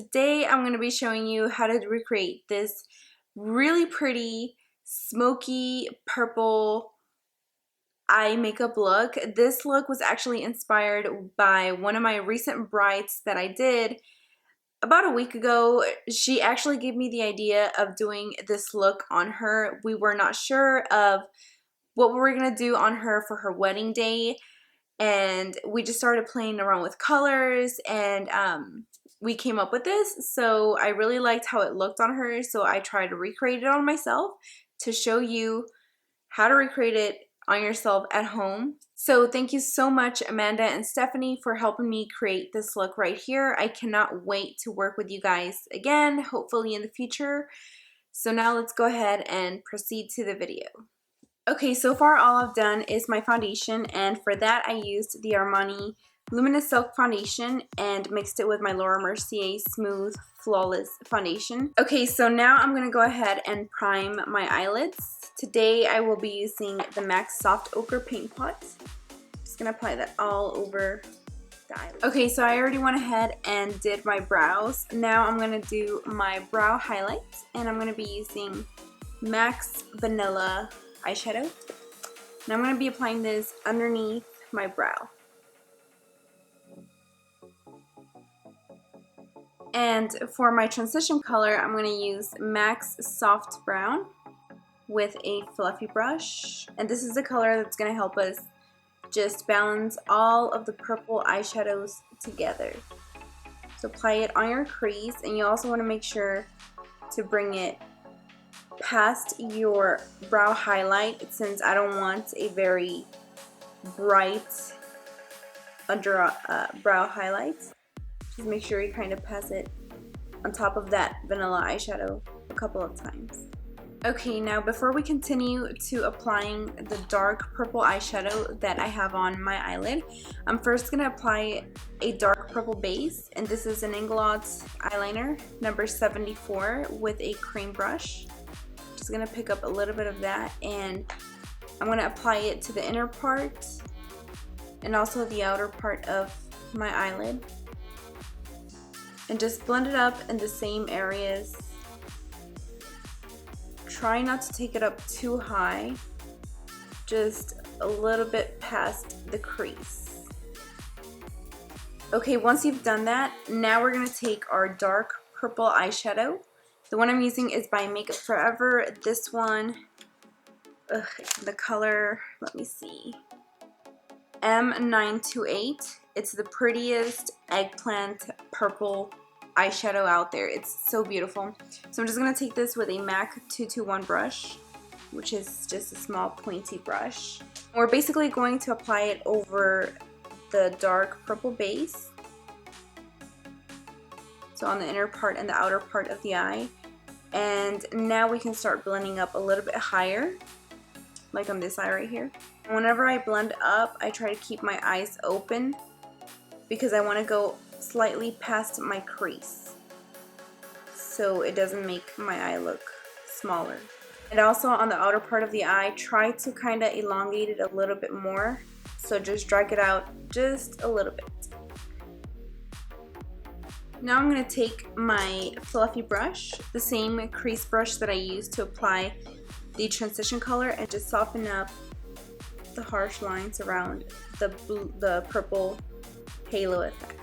today I'm going to be showing you how to recreate this really pretty smoky purple eye makeup look. This look was actually inspired by one of my recent brides that I did about a week ago. She actually gave me the idea of doing this look on her. We were not sure of what we were going to do on her for her wedding day, and we just started playing around with colors, and we came up with this. So I really liked how it looked on her, so I tried to recreate it on myself to show you how to recreate it on yourself at home. So thank you so much, Amanda and Stephanie, for helping me create this look right here. I cannot wait to work with you guys again, hopefully in the future. So now let's go ahead and proceed to the video. Okay, so far all I've done is my foundation, and for that I used the Armani Luminous Silk Foundation and mixed it with my Laura Mercier Smooth Flawless Foundation. Okay, so now I'm going to go ahead and prime my eyelids. Today I will be using the MAC Soft Ochre Paint Pot. Just going to apply that all over the eyelid. Okay, so I already went ahead and did my brows. Now I'm going to do my brow highlights, and I'm going to be using MAC's Vanilla eyeshadow, and I'm going to be applying this underneath my brow. And for my transition color, I'm going to use MAC's Soft Brown with a fluffy brush, and this is the color that's going to help us just balance all of the purple eyeshadows together. So apply it on your crease, and you also want to make sure to bring it past your brow highlight, since I don't want a very bright under brow highlight. Just make sure you kind of pass it on top of that vanilla eyeshadow a couple of times. Okay, now before we continue to applying the dark purple eyeshadow that I have on my eyelid, I'm first going to apply a dark purple base, and this is an Inglot eyeliner number 74 with a cream brush. Just gonna pick up a little bit of that, and I'm gonna apply it to the inner part and also the outer part of my eyelid, and just blend it up in the same areas. Try not to take it up too high, just a little bit past the crease. Okay, once you've done that, now we're gonna take our dark purple eyeshadow. The one I'm using is by Makeup Forever. This one, the color, let me see, M928. It's the prettiest eggplant purple eyeshadow out there. It's so beautiful. So I'm just going to take this with a MAC 221 brush, which is just a small pointy brush. We're basically going to apply it over the dark purple base, so on the inner part and the outer part of the eye. And now we can start blending up a little bit higher, like on this eye right here. And whenever I blend up, I try to keep my eyes open because I want to go slightly past my crease so it doesn't make my eye look smaller. And also on the outer part of the eye, try to kind of elongate it a little bit more, so just drag it out just a little bit. Now I'm going to take my fluffy brush, the same crease brush that I used to apply the transition color, and just soften up the harsh lines around the purple halo effect.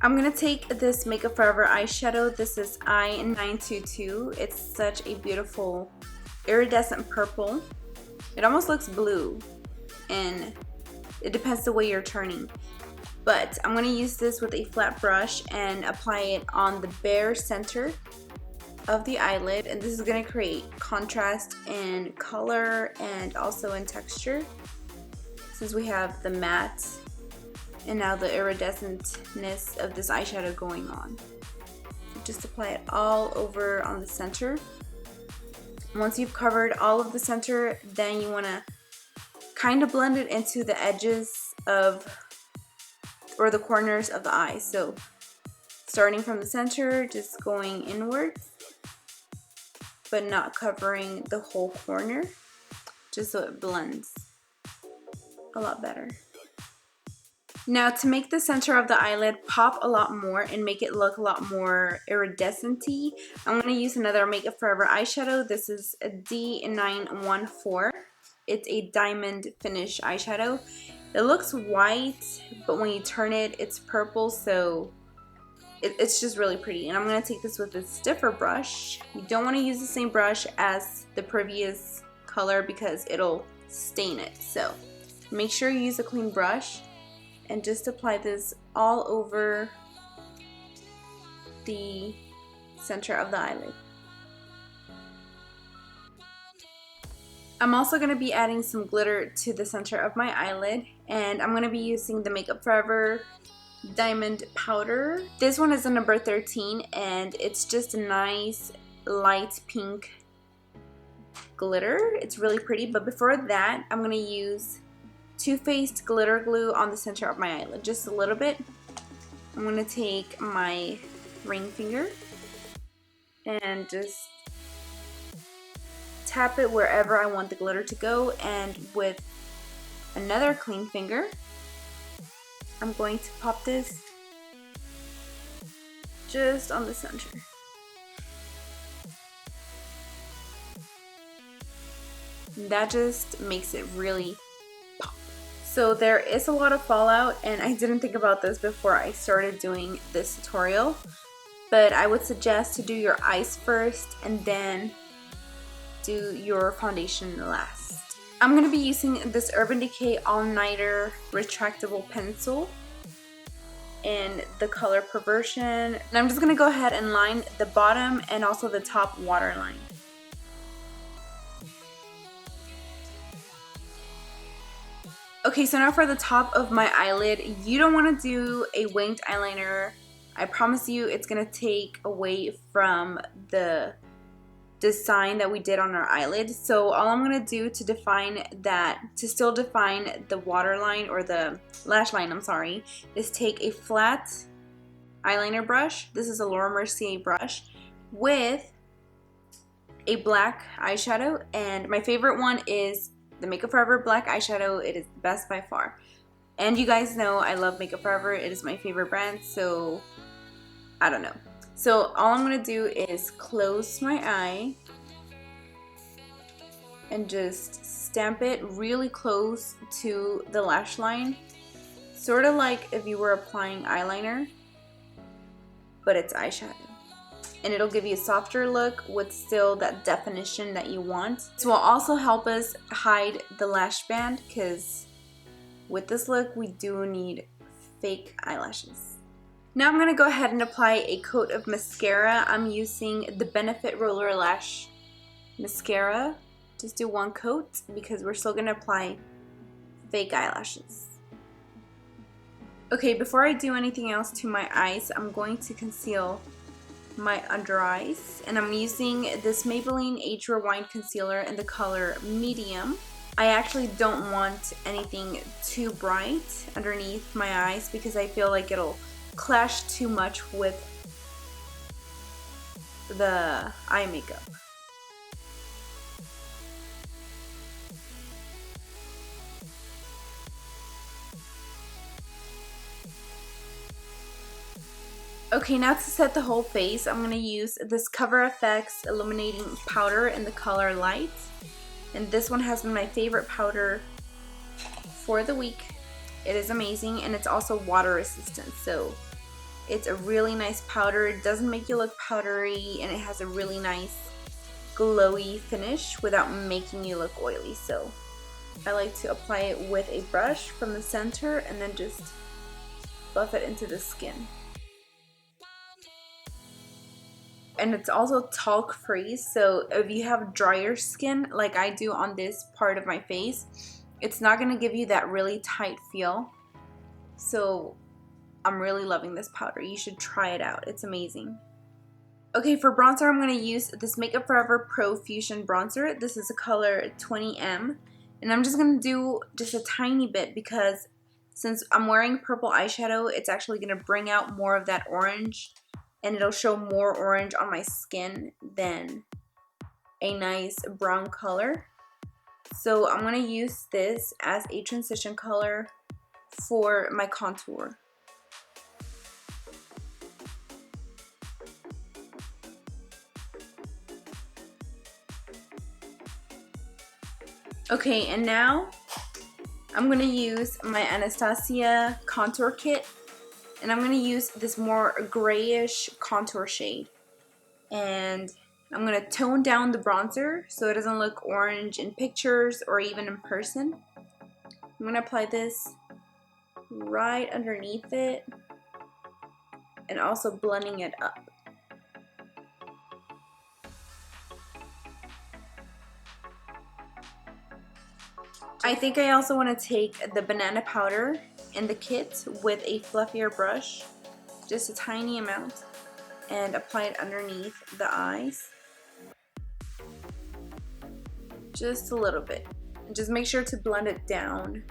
I'm going to take this Makeup Forever eyeshadow. This is I-922. It's such a beautiful iridescent purple. It almost looks blue, and it depends the way you're turning. But I'm going to use this with a flat brush and apply it on the bare center of the eyelid, and this is going to create contrast in color and also in texture, since we have the matte and now the iridescentness of this eyeshadow going on. So just apply it all over on the center. Once you've covered all of the center, then you want to kind of blend it into the edges of, or the corners of the eye. So starting from the center, just going inwards, but not covering the whole corner, just so it blends a lot better. Now to make the center of the eyelid pop a lot more and make it look a lot more iridescent-y, I'm going to use another Makeup Forever eyeshadow. This is a D914. It's a diamond finish eyeshadow. It looks white, but when you turn it, it's purple, so it's just really pretty. And I'm going to take this with a stiffer brush. You don't want to use the same brush as the previous color because it'll stain it. So make sure you use a clean brush. And just apply this all over the center of the eyelid. I'm also going to be adding some glitter to the center of my eyelid, and I'm going to be using the Makeup Forever Diamond Powder. This one is a number 13, and it's just a nice light pink glitter. It's really pretty, but before that, I'm going to use Too Faced glitter glue on the center of my eyelid, just a little bit. I'm going to take my ring finger and just tap it wherever I want the glitter to go, and with another clean finger, I'm going to pop this just on the center. And that just makes it really pop. So there is a lot of fallout, and I didn't think about this before I started doing this tutorial, but I would suggest to do your eyes first and then do your foundation last. I'm going to be using this Urban Decay All Nighter retractable pencil in the color Perversion, and I'm just going to go ahead and line the bottom and also the top waterline. Okay, so now for the top of my eyelid, you don't want to do a winged eyeliner. I promise you it's going to take away from the design that we did on our eyelid. So all I'm going to do to define that, to still define the waterline or the lash line, I'm sorry, is take a flat eyeliner brush. This is a Laura Mercier brush with a black eyeshadow, and my favorite one is the Makeup Forever black eyeshadow. It is the best by far. And you guys know I love Makeup Forever. It is my favorite brand, so I don't know. So all I'm going to do is close my eye and just stamp it really close to the lash line. Sort of like if you were applying eyeliner, but it's eyeshadow. And it'll give you a softer look with still that definition that you want. This will also help us hide the lash band, because with this look we do need fake eyelashes. Now I'm going to go ahead and apply a coat of mascara. I'm using the Benefit Roller Lash Mascara. Just do one coat because we're still going to apply fake eyelashes. Okay, before I do anything else to my eyes, I'm going to conceal my under eyes, and I'm using this Maybelline Age Rewind concealer in the color medium. I actually don't want anything too bright underneath my eyes because I feel like it'll clash too much with the eye makeup. Okay, now to set the whole face, I'm going to use this Cover FX Illuminating Powder in the color Light. And this one has been my favorite powder for the week. It is amazing, and it's also water resistant. So it's a really nice powder. It doesn't make you look powdery, and it has a really nice glowy finish without making you look oily. So I like to apply it with a brush from the center and then just buff it into the skin. And it's also talc free, so if you have drier skin like I do on this part of my face, it's not going to give you that really tight feel. So I'm really loving this powder. You should try it out. It's amazing. Okay, for bronzer I'm going to use this Makeup Forever Pro Fusion Bronzer. This is a color 20M, and I'm just going to do just a tiny bit because since I'm wearing purple eyeshadow, it's actually going to bring out more of that orange, and it'll show more orange on my skin than a nice brown color. So I'm going to use this as a transition color for my contour. Okay, and now I'm going to use my Anastasia contour kit, and I'm going to use this more grayish contour shade. And I'm going to tone down the bronzer so it doesn't look orange in pictures or even in person. I'm going to apply this right underneath it and also blending it up. I think I also want to take the banana powder in the kit with a fluffier brush, just a tiny amount, and apply it underneath the eyes. Just a little bit. And just make sure to blend it down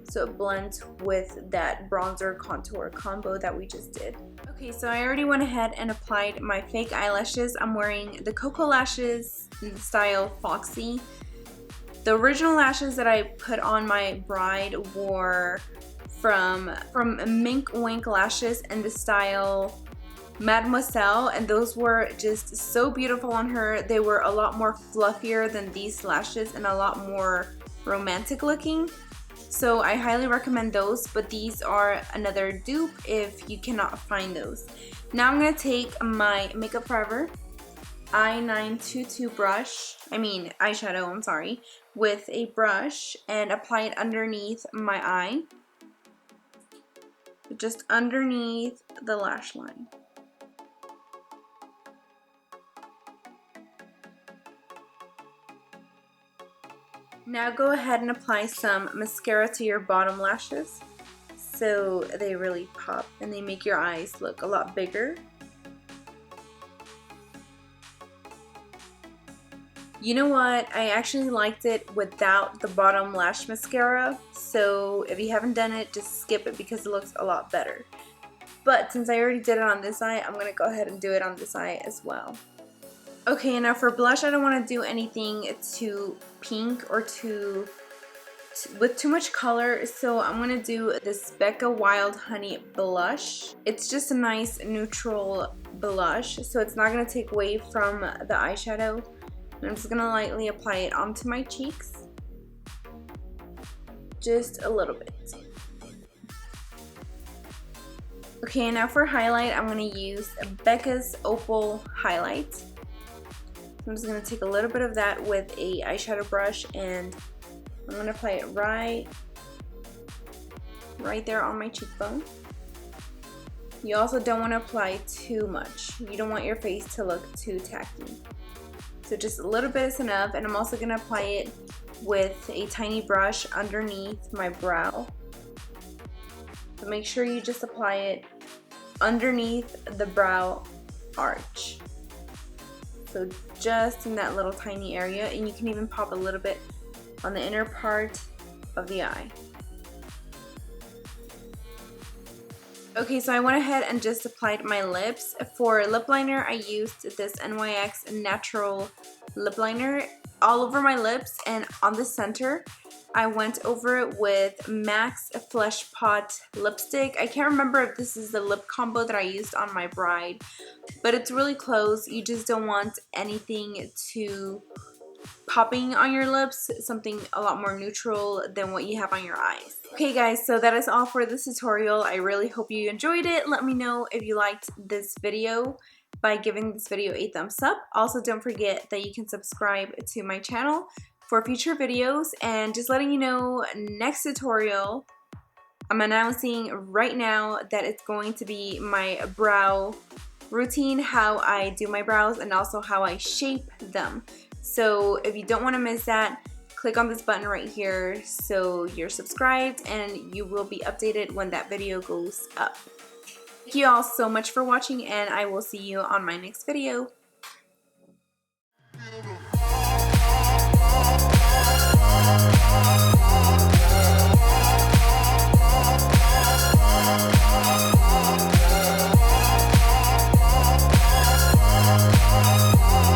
so it blends with that bronzer contour combo that we just did. Okay, so I already went ahead and applied my fake eyelashes. I'm wearing the Koko lashes in the style Foxy. The original lashes that I put on my bride were from Mink Wink Lashes in the style Mademoiselle, and those were just so beautiful on her. They were a lot more fluffier than these lashes and a lot more romantic looking. So I highly recommend those, but these are another dupe if you cannot find those. Now I'm going to take my Makeup Forever I-922 eyeshadow, I'm sorry, with a brush and apply it underneath my eye, just underneath the lash line. Now go ahead and apply some mascara to your bottom lashes so they really pop and they make your eyes look a lot bigger. You know what? I actually liked it without the bottom lash mascara, so if you haven't done it, just skip it because it looks a lot better. But since I already did it on this eye, I'm going to go ahead and do it on this eye as well. Okay, now for blush, I don't want to do anything too pink or with too much color, so I'm going to do this Becca Wild Honey blush. It's just a nice neutral blush, so it's not going to take away from the eyeshadow. I'm just going to lightly apply it onto my cheeks. Just a little bit. Okay, now for highlight, I'm going to use Becca's Opal highlight. I'm just going to take a little bit of that with a eyeshadow brush and I'm going to apply it right there on my cheekbone. You also don't want to apply too much. You don't want your face to look too tacky. So just a little bit is enough, and I'm also going to apply it with a tiny brush underneath my brow. So make sure you just apply it underneath the brow arch. So just in that little tiny area, and you can even pop a little bit on the inner part of the eye. Okay, so I went ahead and just applied my lips. For lip liner, I used this NYX Natural Lipliner all over my lips, and on the center, I went over it with MAC's Fleshpot Lipstick. I can't remember if this is the lip combo that I used on my bride, but it's really close. You just don't want anything too popping on your lips, something a lot more neutral than what you have on your eyes. Okay guys, so that is all for this tutorial. I really hope you enjoyed it. Let me know if you liked this video by giving this video a thumbs up. Also, don't forget that you can subscribe to my channel for future videos, and just letting you know, next tutorial I'm announcing right now that it's going to be my brow routine, how I do my brows and also how I shape them. So if you don't want to miss that, click on this button right here so you're subscribed and you will be updated when that video goes up. Thank you all so much for watching, and I will see you on my next video.